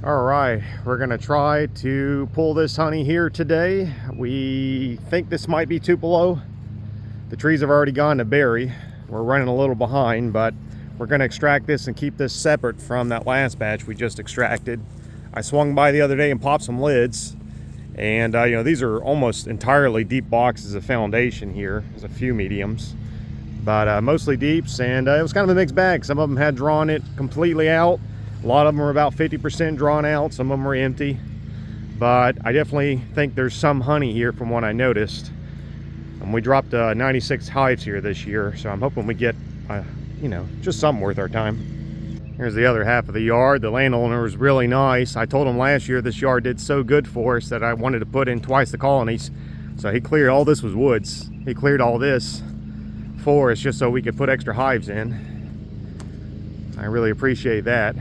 All right, we're gonna try to pull this honey here today. We think this might be Tupelo. The trees have already gone to berry. We're running a little behind, but we're gonna extract this and keep this separate from that last batch we just extracted. I swung by the other day and popped some lids, and you know, these are almost entirely deep boxes of foundation here. There's a few mediums, but mostly deeps, and it was kind of a mixed bag. Some of them had drawn it completely out. A lot of them are about 50% drawn out, some of them are empty, but I definitely think there's some honey here from what I noticed. And we dropped 96 hives here this year, so I'm hoping we get, you know, just some worth our time. Here's the other half of the yard. The landowner was really nice. I told him last year this yard did so good for us that I wanted to put in twice the colonies. So he cleared, all this was woods. He cleared all this for us just so we could put extra hives in. I really appreciate that.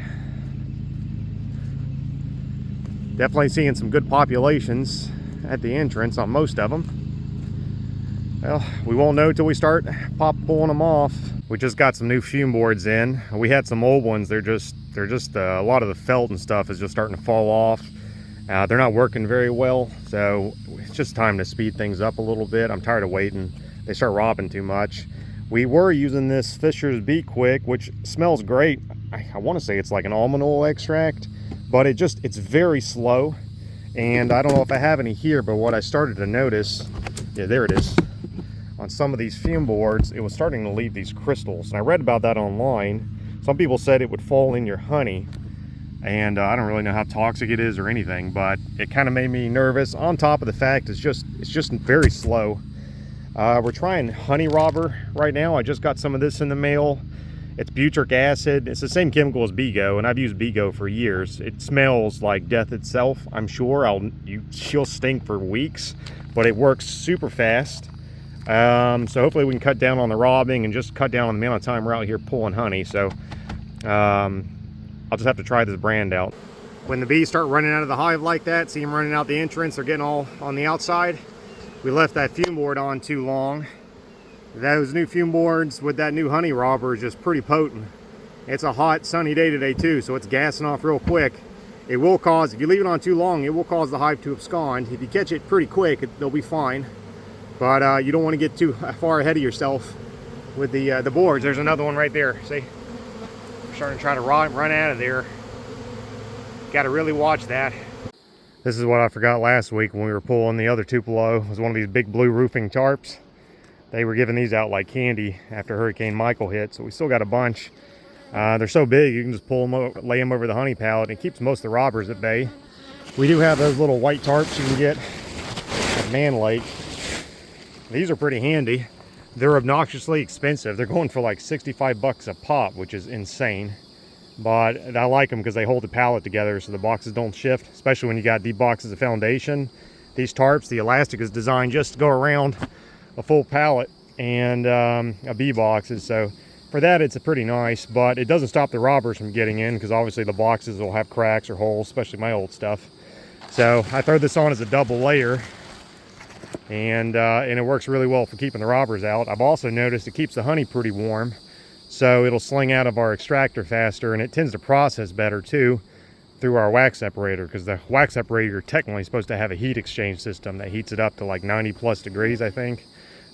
Definitely seeing some good populations at the entrance on most of them. Well, we won't know till we start pulling them off. We just got some new fume boards in. We had some old ones. They're just a lot of the felt and stuff is just starting to fall off. They're not working very well, so it's just time to speed things up a little bit. I'm tired of waiting. They start robbing too much. We were using this Fisher's Be Quick, which smells great. I want to say it's like an almond oil extract, but it's very slow. And I don't know if I have any here, but what I started to notice, yeah, there it is. On some of these fume boards, it was starting to leave these crystals. And I read about that online. Some people said it would fall in your honey. And I don't really know how toxic it is or anything, but it kind of made me nervous. On top of the fact, it's just very slow. We're trying honey robber right now. I just got some of this in the mail. It's butyric acid. It's the same chemical as Bigo, and I've used Bigo for years. It smells like death itself. I'm sure she'll stink for weeks, but it works super fast. So hopefully we can cut down on the robbing and just cut down on the amount of time we're out here pulling honey. So I'll just have to try this brand out. When the bees start running out of the hive like that, see them running out the entrance, they're getting all on the outside. We left that fume board on too long. Those new fume boards with that new honey robber is just pretty potent. It's a hot sunny day today too, so it's gassing off real quick. It will cause, if you leave it on too long, it will cause the hive to abscond. If you catch it pretty quick, they'll be fine. But you don't want to get too far ahead of yourself with the boards. There's another one right there. See, we're starting to try to run out of there. Got to really watch that. This is what I forgot last week when we were pulling the other Tupelo. It was one of these big blue roofing tarps. They were giving these out like candy after Hurricane Michael hit, so we still got a bunch. They're so big, you can just pull them, lay them over the honey pallet, and it keeps most of the robbers at bay. We do have those little white tarps you can get at Man Lake. These are pretty handy. They're obnoxiously expensive. They're going for like 65 bucks a pop, which is insane. But I like them because they hold the pallet together so the boxes don't shift, especially when you got deep boxes of foundation. These tarps, the elastic is designed just to go around a full pallet and a bee boxes. So for that, it's pretty nice, but it doesn't stop the robbers from getting in because obviously the boxes will have cracks or holes, especially my old stuff. So I throw this on as a double layer, and it works really well for keeping the robbers out. I've also noticed it keeps the honey pretty warm, so it'll sling out of our extractor faster, and it tends to process better too through our wax separator, because the wax separator technically is supposed to have a heat exchange system that heats it up to like 90+ degrees, I think.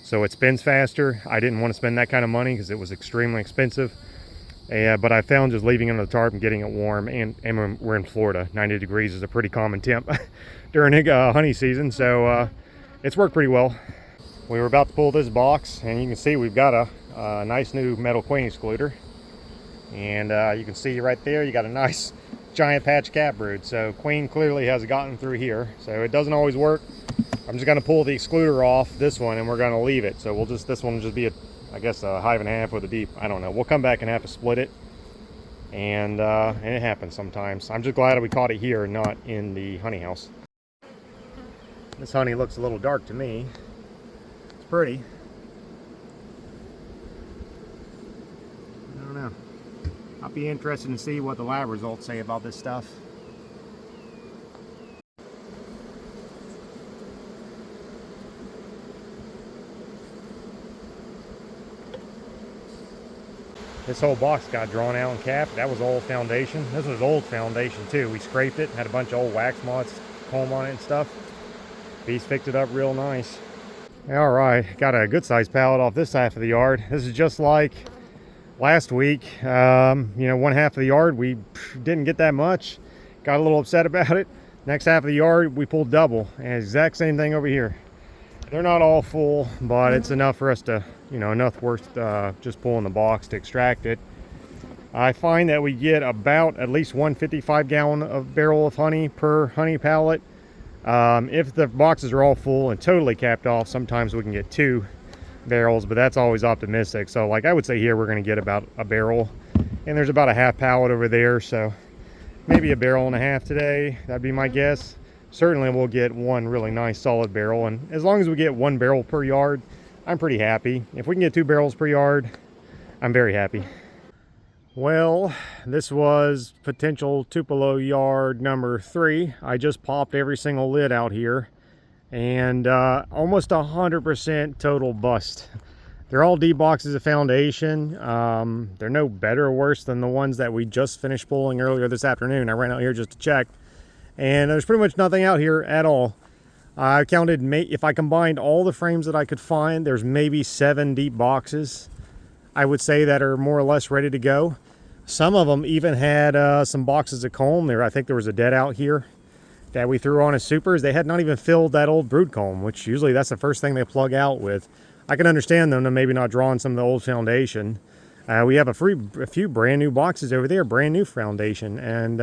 So it spins faster. I didn't want to spend that kind of money because it was extremely expensive. But I found just leaving it on the tarp and getting it warm, and we're in Florida. 90 degrees is a pretty common temp during honey season, so it's worked pretty well. We were about to pull this box, and you can see we've got a nice new metal queen excluder. And you can see right there, you got a nice giant patch cat brood. So queen clearly has gotten through here. So it doesn't always work. I'm just going to pull the excluder off this one, and we're going to leave it. So this one will just be I guess a hive and a half with a deep. I don't know. We'll come back and have to split it, and it happens sometimes. I'm just glad we caught it here and not in the honey house. This honey looks a little dark to me. It's pretty. I don't know. I'll be interested to see what the lab results say about this stuff. This whole box got drawn out and capped. That was old foundation. This was old foundation too. We scraped it, had a bunch of old wax moths, comb on it and stuff. Bees picked it up real nice. All right, got a good sized pallet off this half of the yard. This is just like last week. You know, one half of the yard we didn't get that much. Got a little upset about it. Next half of the yard we pulled double. And exact same thing over here. They're not all full, but it's enough for us to, you know, enough worth just pulling the box to extract it. I find that we get about at least 155 gallon of barrel of honey per honey pallet. If the boxes are all full and totally capped off, sometimes we can get 2 barrels, but that's always optimistic. So like I would say here, we're going to get about a barrel, and there's about a half pallet over there. So maybe a barrel and a half today. That'd be my guess. Certainly we'll get one really nice solid barrel, and as long as we get 1 barrel per yard, I'm pretty happy. If we can get 2 barrels per yard, I'm very happy. Well, this was potential Tupelo yard number 3. I just popped every single lid out here, and almost 100% total bust. They're all D boxes of foundation. They're no better or worse than the ones that we just finished pulling earlier this afternoon. I ran out here just to check, and there's pretty much nothing out here at all. I counted, if I combined all the frames that I could find, there's maybe 7 deep boxes, I would say, that are more or less ready to go. Some of them even had some boxes of comb. I think there was a dead out here that we threw on as supers. They had not even filled that old brood comb, which usually that's the first thing they plug out with. I can understand them to maybe not drawing some of the old foundation. We have a few brand new boxes over there, brand new foundation, and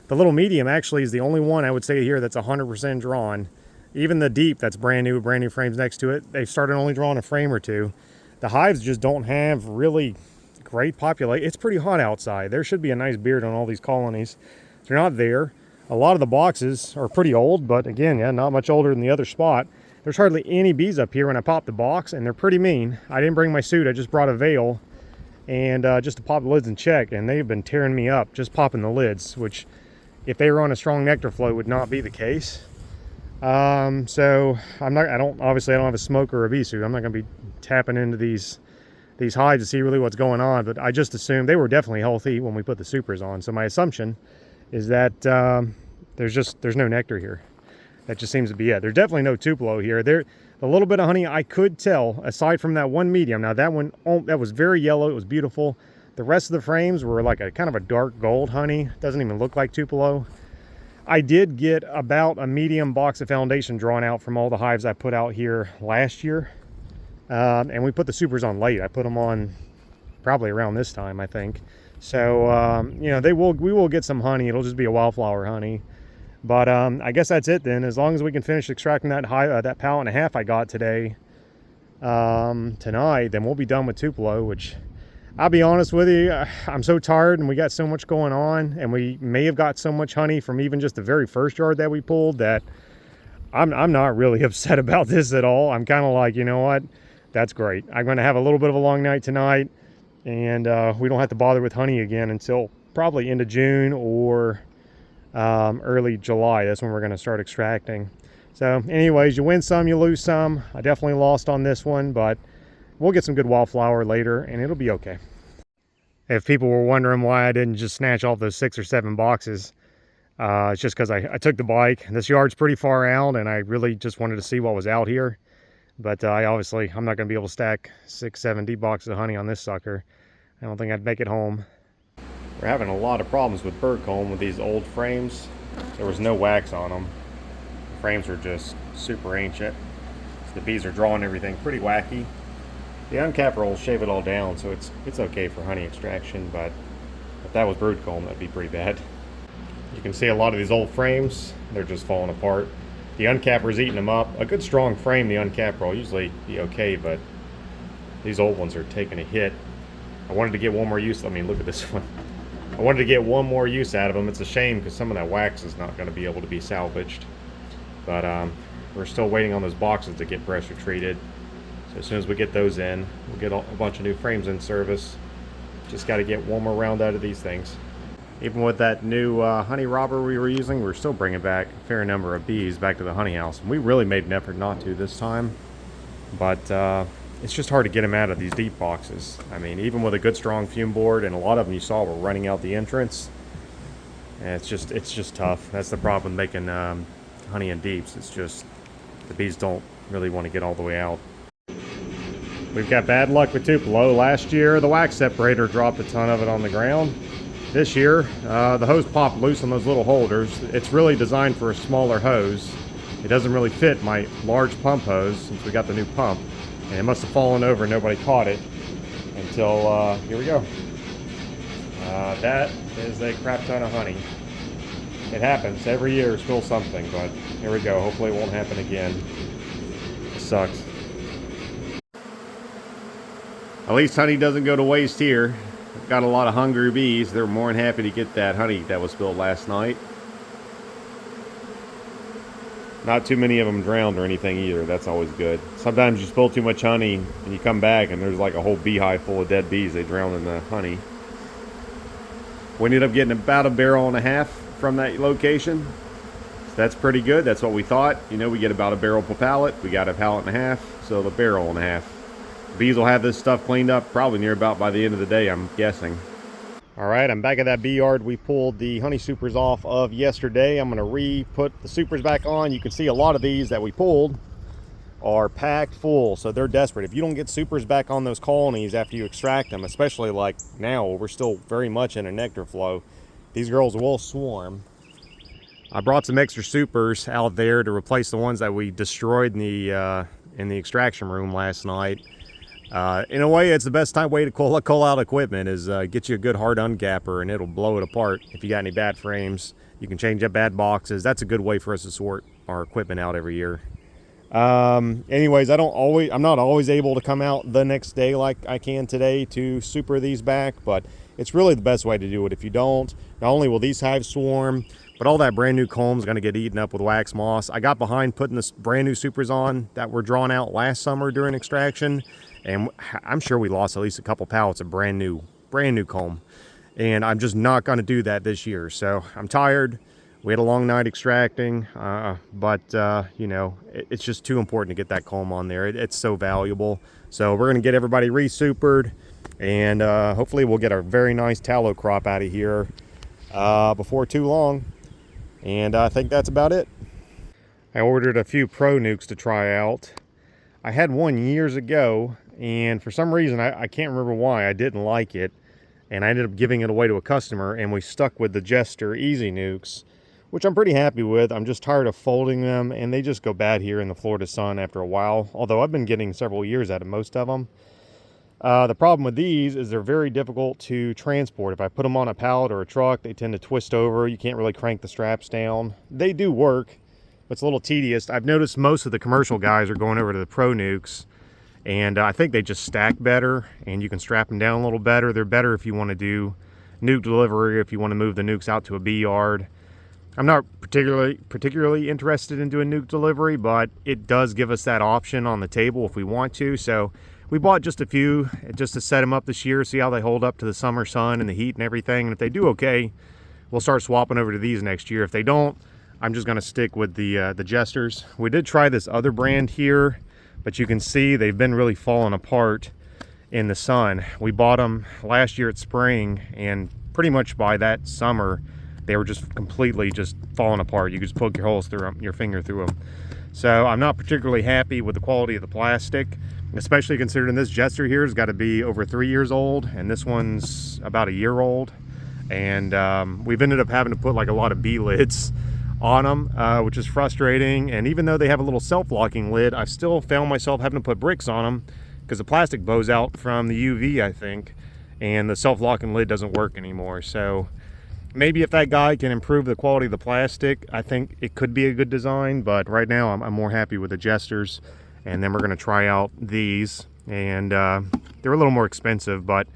the little medium actually is the only one I would say here that's 100% drawn. Even the deep that's brand new frames next to it, they've started only drawing a frame or 2. The hives just don't have really great population. It's pretty hot outside. There should be a nice beard on all these colonies. They're not there. A lot of the boxes are pretty old, but again, yeah, not much older than the other spot. There's hardly any bees up here when I pop the box, and they're pretty mean. I didn't bring my suit. I just brought a veil and just to pop the lids and check, and they've been tearing me up just popping the lids, which if they were on a strong nectar flow would not be the case. So obviously I don't have a smoker or a bee suit. I'm not going to be tapping into these hives to see really what's going on, but I just assumed they were definitely healthy when we put the supers on. So my assumption is that there's no nectar here. That just seems to be it. There's definitely no Tupelo here. The little bit of honey I could tell, aside from that one medium. Now that one, that was very yellow. It was beautiful. The rest of the frames were like a kind of a dark gold honey. Doesn't even look like Tupelo. I did get about a medium box of foundation drawn out from all the hives I put out here last year. And we put the supers on late. I put them on probably around this time, I think. So, you know, we will get some honey. It'll just be a wildflower honey. But I guess that's it then. As long as we can finish extracting that that pallet and a half I got today, tonight, then we'll be done with Tupelo, which I'll be honest with you, I'm so tired and we got so much going on, and we may have got so much honey from even just the very first yard that we pulled that I'm not really upset about this at all. I'm kind of like, you know what? That's great. I'm going to have a little bit of a long night tonight, and we don't have to bother with honey again until probably end of June or early July. That's when we're going to start extracting. So anyways, you win some, you lose some. I definitely lost on this one, but we'll get some good wildflower later, and it'll be okay. If people were wondering why I didn't just snatch off those 6 or 7 boxes, it's just because I took the bike. This yard's pretty far out, and I really just wanted to see what was out here. But I'm not going to be able to stack 6, 7 deep boxes of honey on this sucker. I don't think I'd make it home. We're having a lot of problems with bird comb with these old frames. There was no wax on them. The frames were just super ancient. The bees are drawing everything pretty wacky. The uncapper will shave it all down, so it's okay for honey extraction, but if that was brood comb, that'd be pretty bad. You can see a lot of these old frames, they're just falling apart. The uncapper's eating them up. A good strong frame, the uncapper will usually be okay, but these old ones are taking a hit. I wanted to get one more use. I mean, look at this one. I wanted to get one more use out of them. It's a shame because some of that wax is not going to be able to be salvaged. But we're still waiting on those boxes to get pressure treated. So as soon as we get those in, we'll get a bunch of new frames in service. Just got to get one more round out of these things. Even with that new honey robber we were using, we're still bringing back a fair number of bees back to the honey house. And we really made an effort not to this time. But it's just hard to get them out of these deep boxes. I mean, even with a good strong fume board, and a lot of them you saw were running out the entrance, and it's just tough. That's the problem with making honey in deeps. It's just the bees don't really want to get all the way out. We've got bad luck with Tupelo. Last year, the wax separator dropped a ton of it on the ground. This year, the hose popped loose on those little holders. It's really designed for a smaller hose. It doesn't really fit my large pump hose since we got the new pump. And it must have fallen over and nobody caught it until, here we go. That is a crap ton of honey. It happens every year, spill something, but here we go. Hopefully it won't happen again. It sucks. At least honey doesn't go to waste here. I've got a lot of hungry bees. They're more than happy to get that honey that was spilled last night. Not too many of them drowned or anything either. That's always good. Sometimes you spill too much honey and you come back and there's like a whole beehive full of dead bees. They drown in the honey. We ended up getting about 1.5 barrels from that location. So that's pretty good. That's what we thought. You know, we get about 1 barrel per pallet. We got 1.5 pallets, so 1.5 barrels. Bees will have this stuff cleaned up probably near about by the end of the day, I'm guessing. All right, I'm back at that bee yard we pulled the honey supers off of yesterday. I'm gonna re-put the supers back on. You can see a lot of these that we pulled are packed full, so they're desperate. If you don't get supers back on those colonies after you extract them, especially like now, we're still very much in a nectar flow, these girls will swarm. I brought some extra supers out there to replace the ones that we destroyed in the extraction room last night. In a way, it's the best way to call out equipment is get you a good hard ungapper and it'll blow it apart. If you got any bad frames, you can change up bad boxes. That's a good way for us to sort our equipment out every year. Anyways, I'm not always able to come out the next day like I can today to super these back, but it's really the best way to do it. If you don't, not only will these hives swarm, but all that brand new comb is going to get eaten up with wax moss. I got behind putting this brand new supers on that were drawn out last summer during extraction, and I'm sure we lost at least a couple pallets of brand new comb. And I'm just not going to do that this year. So I'm tired. We had a long night extracting, but you know, it's just too important to get that comb on there. It's so valuable. So we're going to get everybody re-supered, and hopefully we'll get a very nice tallow crop out of here before too long. And I think that's about it. I ordered a few Pro Nukes to try out. I had one years ago, and for some reason, I can't remember why, I didn't like it. And I ended up giving it away to a customer, and we stuck with the Jester Easy Nukes, which I'm pretty happy with. I'm just tired of folding them, and they just go bad here in the Florida sun after a while, although I've been getting several years out of most of them. The problem with these is they're very difficult to transport. If I put them on a pallet or a truck, they tend to twist over. You can't really crank the straps down. They do work, but it's a little tedious. I've noticed most of the commercial guys are going over to the Pro Nukes, and I think they just stack better, and you can strap them down a little better. They're better if you want to do nuke delivery, if you want to move the nukes out to a bee yard. I'm not particularly interested in doing nuke delivery, but it does give us that option on the table if we want to. So we bought just a few just to set them up this year, see how they hold up to the summer sun and the heat and everything. And if they do okay, we'll start swapping over to these next year. If they don't, I'm just going to stick with the Jesters. We did try this other brand here, but you can see they've been really falling apart in the sun. We bought them last year at spring, and pretty much by that summer, they were just completely just falling apart. You could just poke your holes through them, your finger through them. So I'm not particularly happy with the quality of the plastic, especially considering this Jester here has got to be over 3 years old, and this one's about 1 year old. And we've ended up having to put like a lot of bee lids on them, which is frustrating. And even though they have a little self-locking lid, I've still found myself having to put bricks on them because the plastic bows out from the UV, I think, and the self-locking lid doesn't work anymore. So maybe if that guy can improve the quality of the plastic, I think it could be a good design. But right now I'm more happy with the Jesters, and then we're going to try out these. And they're a little more expensive, but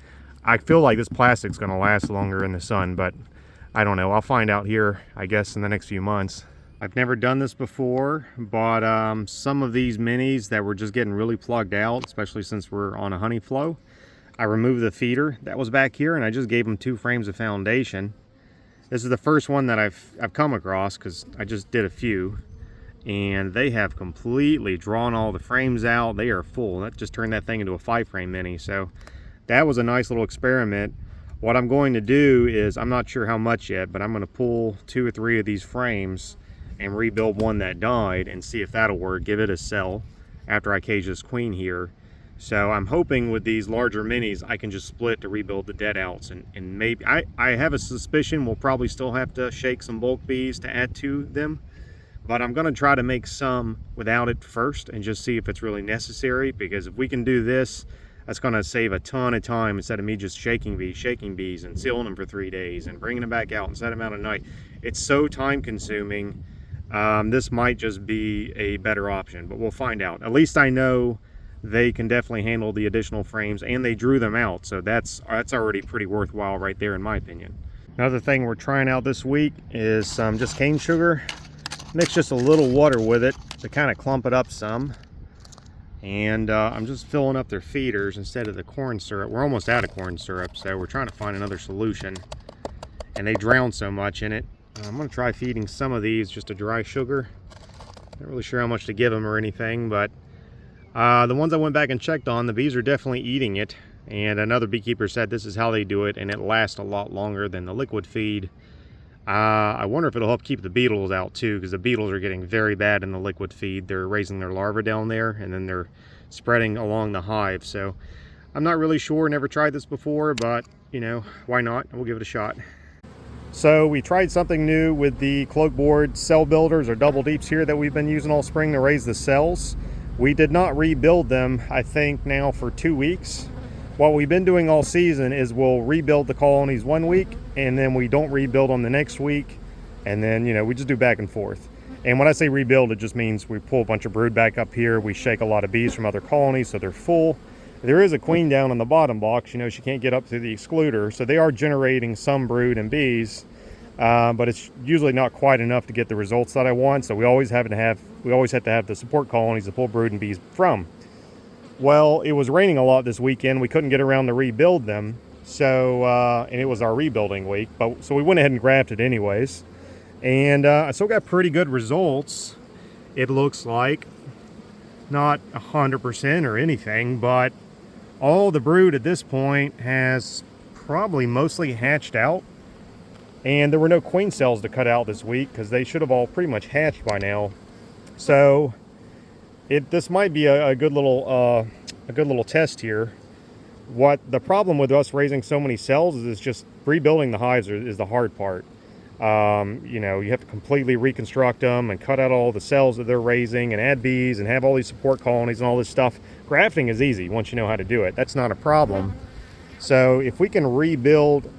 I feel like this plastic's going to last longer in the sun. But I don't know, I'll find out here, I guess, in the next few months. I've never done this before, but some of these minis that were just getting really plugged out, especially since we're on a honey flow, I removed the feeder that was back here, and I just gave them 2 frames of foundation. This is the first one that I've come across, because I just did a few, and they have completely drawn all the frames out. They are full. That just turned that thing into a 5-frame mini. So that was a nice little experiment. What I'm going to do is, I'm not sure how much yet, but I'm going to pull 2 or 3 of these frames and rebuild one that died and see if that'll work. Give it a sell after I cage this queen here. So I'm hoping with these larger minis I can just split to rebuild the dead outs, and maybe I have a suspicion we'll probably still have to shake some bulk bees to add to them, but I'm going to try to make some without it first and just see if it's really necessary, because if we can do this, that's going to save a ton of time instead of me just shaking bees and sealing them for 3 days and bringing them back out and setting them out at night. It's so time consuming. This might just be a better option, but we'll find out. At least I know they can definitely handle the additional frames, and they drew them out, so that's already pretty worthwhile right there in my opinion. Another thing we're trying out this week is some just cane sugar. Mix just a little water with it to kind of clump it up some, and I'm just filling up their feeders instead of the corn syrup. We're almost out of corn syrup, so we're trying to find another solution, and they drown so much in it. I'm going to try feeding some of these just a dry sugar. Not really sure how much to give them or anything, but the ones I went back and checked on, the bees are definitely eating it, and another beekeeper said this is how they do it, and it lasts a lot longer than the liquid feed. I wonder if it'll help keep the beetles out too, because the beetles are getting very bad in the liquid feed. They're raising their larvae down there, and then they're spreading along the hive. So I'm not really sure, never tried this before, but you know, why not? We'll give it a shot. So we tried something new with the cloak board cell builders or double deeps here that we've been using all spring to raise the cells. We did not rebuild them, I think, now for 2 weeks. What we've been doing all season is we'll rebuild the colonies 1 week, and then we don't rebuild them the next week, and then, you know, we just do back and forth. And when I say rebuild, it just means we pull a bunch of brood back up here, we shake a lot of bees from other colonies so they're full. There is a queen down in the bottom box, you know, she can't get up through the excluder, so they are generating some brood and bees, but it's usually not quite enough to get the results that I want, so we always have to have the support colonies to pull brood and bees from. Well, it was raining a lot this weekend. We couldn't get around to rebuild them, so and it was our rebuilding week, so we went ahead and grafted anyways, and I still got pretty good results. It looks like not 100% or anything, but all the brood at this point has probably mostly hatched out. And there were no queen cells to cut out this week because they should have all pretty much hatched by now. So this might be a good little test here. What the problem with us raising so many cells is just rebuilding the hives is the hard part. You know, you have to completely reconstruct them and cut out all the cells that they're raising and add bees and have all these support colonies and all this stuff. Grafting is easy once you know how to do it. That's not a problem. So if we can rebuild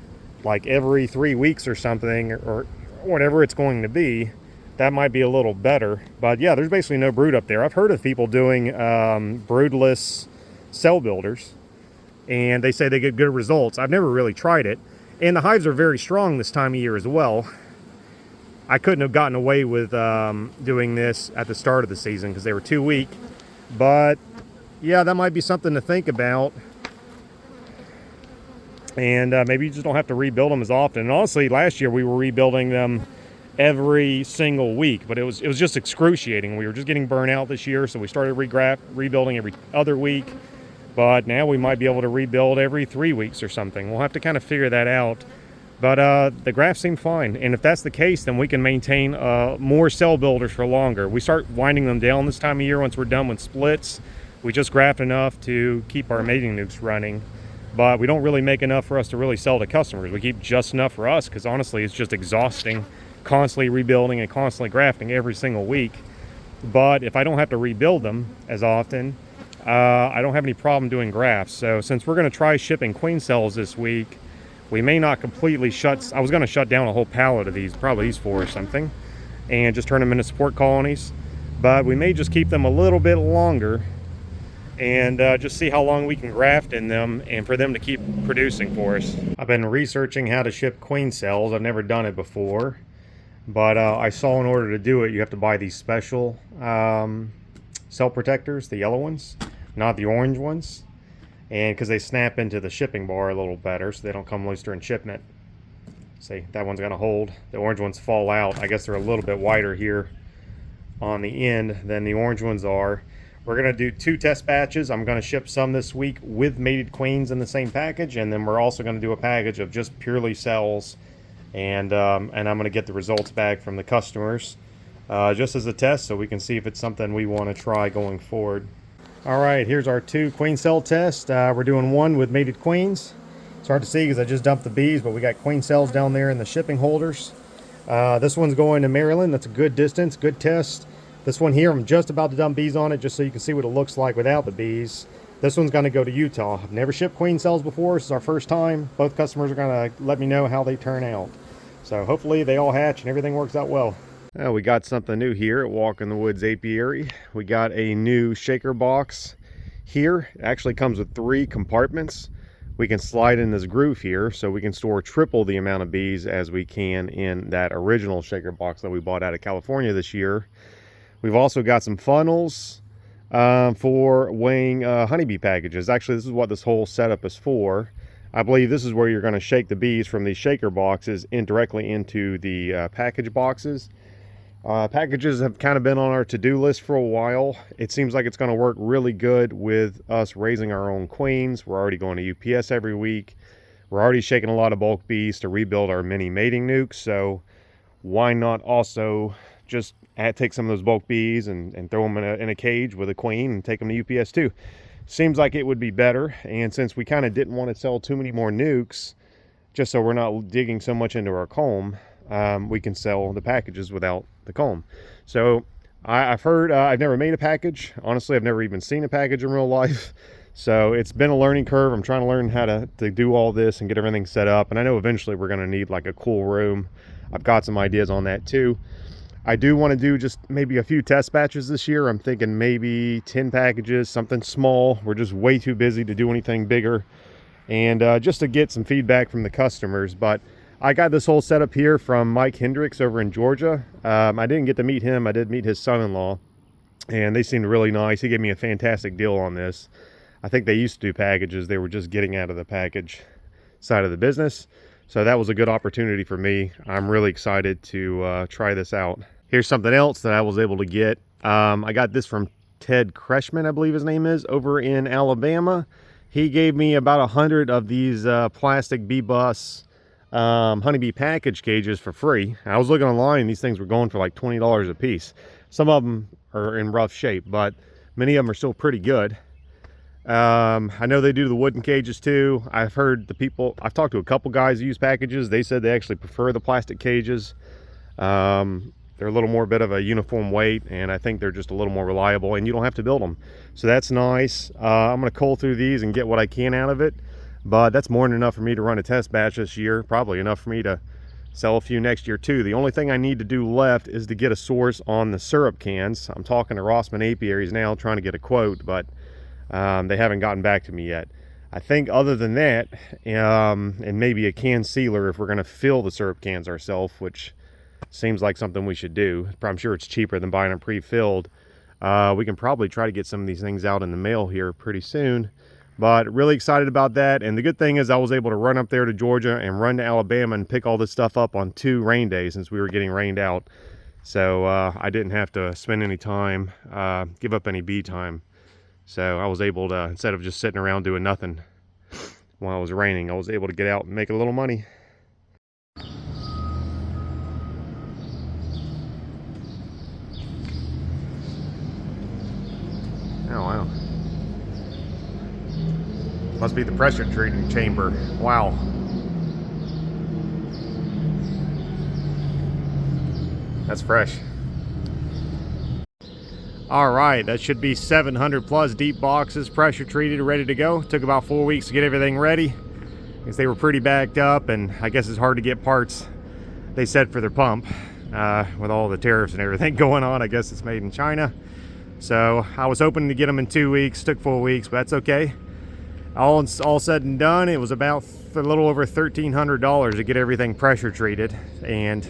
like every 3 weeks or something, or whatever it's going to be, that might be a little better. But yeah, there's basically no brood up there. I've heard of people doing broodless cell builders, and they say they get good results. I've never really tried it, and the hives are very strong this time of year as well. I couldn't have gotten away with doing this at the start of the season because they were too weak, but yeah, that might be something to think about. And maybe you just don't have to rebuild them as often. And honestly, last year we were rebuilding them every single week, but it was just excruciating. We were just getting burnt out this year, so we started rebuilding every other week. But now we might be able to rebuild every 3 weeks or something. We'll have to kind of figure that out. But the grafts seem fine, and if that's the case, then we can maintain more cell builders for longer. We start winding them down this time of year once we're done with splits. We just graft enough to keep our mating nukes running. But we don't really make enough for us to really sell to customers. We keep just enough for us because honestly it's just exhausting constantly rebuilding and constantly grafting every single week. But if I don't have to rebuild them as often, I don't have any problem doing grafts. So since we're going to try shipping queen cells this week, we may not completely I was going to shut down a whole pallet of these, probably these 4 or something, and just turn them into support colonies. But we may just keep them a little bit longer and just see how long we can graft in them and for them to keep producing for us. I've been researching how to ship queen cells. I've never done it before, but I saw in order to do it, you have to buy these special cell protectors, the yellow ones, not the orange ones, and because they snap into the shipping bar a little better so they don't come loose during shipment. See, that one's gonna hold. The orange ones fall out. I guess they're a little bit wider here on the end than the orange ones are. We're going to do 2 test batches. I'm going to ship some this week with mated queens in the same package, and then we're also going to do a package of just purely cells, and I'm going to get the results back from the customers just as a test, so we can see if it's something we want to try going forward. All right, here's our 2 queen cell tests. We're doing 1 with mated queens. It's hard to see because I just dumped the bees, but we got queen cells down there in the shipping holders. This one's going to Maryland. That's a good distance, good test. This one here, I'm just about to dump bees on it just so you can see what it looks like without the bees. This one's going to go to Utah. I've never shipped queen cells before. This is our first time. Both customers are going to let me know how they turn out. So hopefully they all hatch and everything works out well. We got something new here at Walk in the Woods Apiary. We got a new shaker box here. It actually comes with 3 compartments. We can slide in this groove here so we can store triple the amount of bees as we can in that original shaker box that we bought out of California this year. We've also got some funnels for weighing honeybee packages. Actually, this is what this whole setup is for. I believe this is where you're going to shake the bees from these shaker boxes directly into the package boxes. Packages have kind of been on our to-do list for a while. It seems like it's going to work really good with us raising our own queens. We're already going to UPS every week. We're already shaking a lot of bulk bees to rebuild our mini mating nukes, so why not also just take some of those bulk bees and throw them in a cage with a queen and take them to UPS too. Seems like it would be better, and since we kind of didn't want to sell too many more nukes, just so we're not digging so much into our comb, we can sell the packages without the comb. So I've heard, I've never made a package. Honestly, I've never even seen a package in real life. So it's been a learning curve. I'm trying to learn how to do all this and get everything set up. And I know eventually we're going to need like a cool room. I've got some ideas on that too. I do want to do just maybe a few test batches this year. I'm thinking maybe 10 packages, something small. We're just way too busy to do anything bigger. And just to get some feedback from the customers. But I got this whole setup here from Mike Hendricks over in Georgia. I didn't get to meet him. I did meet his son-in-law, and they seemed really nice. He gave me a fantastic deal on this. I think they used to do packages. They were just getting out of the package side of the business. So that was a good opportunity for me. I'm really excited to try this out. Here's something else that I was able to get. I got this from Ted Kreshman, I believe his name is, over in Alabama. He gave me about 100 of these plastic bee bus honeybee package cages for free. I was looking online, these things were going for like $20 a piece. Some of them are in rough shape, but many of them are still pretty good. I know they do the wooden cages too. I've talked to a couple guys who use packages. They said they actually prefer the plastic cages. They're a little more bit of a uniform weight, and I think they're just a little more reliable, and you don't have to build them. So that's nice. I'm going to cull through these and get what I can out of it. But that's more than enough for me to run a test batch this year. Probably enough for me to sell a few next year too. The only thing I need to do left is to get a source on the syrup cans. I'm talking to Rossman Apiaries now, trying to get a quote, but they haven't gotten back to me yet. I think other than that, and maybe a can sealer if we're going to fill the syrup cans ourselves, which seems like something we should do. I'm sure it's cheaper than buying them pre-filled. We can probably try to get some of these things out in the mail here pretty soon. But really excited about that. And the good thing is I was able to run up there to Georgia and run to Alabama and pick all this stuff up on 2 rain days since we were getting rained out. So I didn't have to spend any time, give up any bee time. So I was able to, instead of just sitting around doing nothing while it was raining, I was able to get out and make a little money. Oh, wow. Must be the pressure treating chamber. Wow. That's fresh. All right, that should be 700 plus deep boxes, pressure treated, ready to go. Took about 4 weeks to get everything ready because they were pretty backed up, and I guess it's hard to get parts, they said, for their pump with all the tariffs and everything going on. I guess it's made in China. So I was hoping to get them in 2 weeks. Took 4 weeks, but that's okay. All said and done, it was about a little over $1,300 to get everything pressure treated. And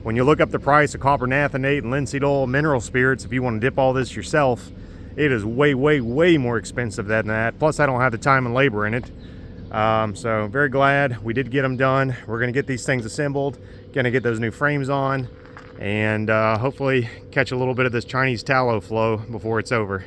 when you look up the price of copper naphthenate and linseed oil, mineral spirits, if you want to dip all this yourself, it is way, way, way more expensive than that. Plus, I don't have the time and labor in it. So very glad we did get them done. We're going to get these things assembled, going to get those new frames on, and hopefully catch a little bit of this Chinese tallow flow before it's over.